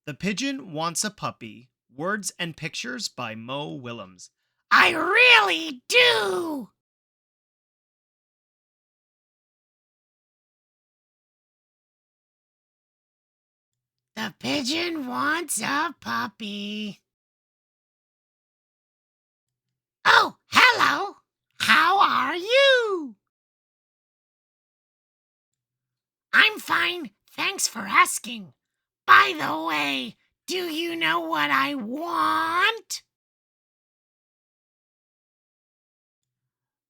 The Pigeon Wants a Puppy. Words and Pictures by Mo Willems. I really do! The pigeon wants a puppy. Oh, hello! How are you? I'm fine, thanks for asking. By the way, do you know what I want?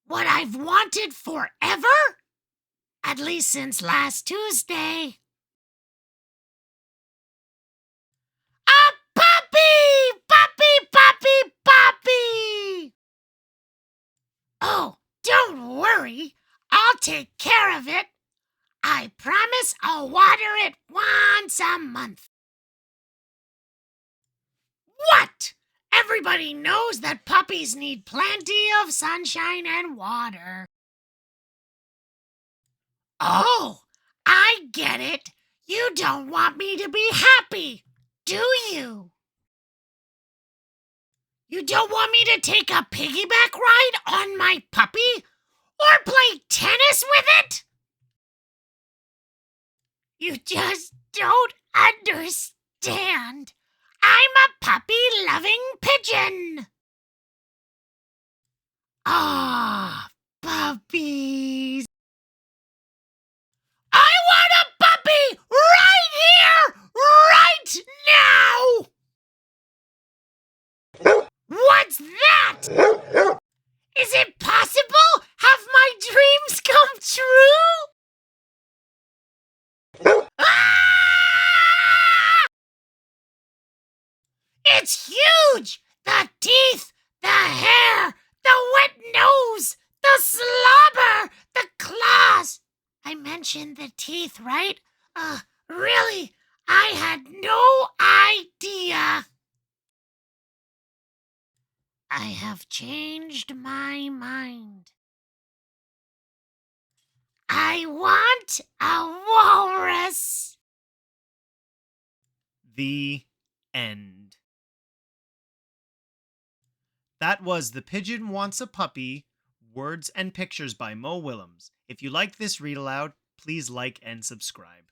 What I've wanted forever? At least since last Tuesday. A puppy! Puppy, puppy, puppy! Oh, don't worry. I'll take care of it. I promise I'll water it once a month. What? Everybody knows that puppies need plenty of sunshine and water. Oh, I get it. You don't want me to be happy, do you? You don't want me to take a piggyback ride on my puppy? Or play tennis with it? You just don't understand. I'm a puppy-loving pigeon. Ah, puppies. I want a puppy right here, right now. What's that? Is it possible? Have my dreams come true? Ah! It's huge! The teeth, the hair, the wet nose, the slobber, the claws. I mentioned the teeth, right? Really? I had no idea. I have changed my mind. I want a walrus. The end. That was The Pigeon Wants a Puppy. Words and Pictures by Mo Willems. If you like this read aloud, please like and subscribe.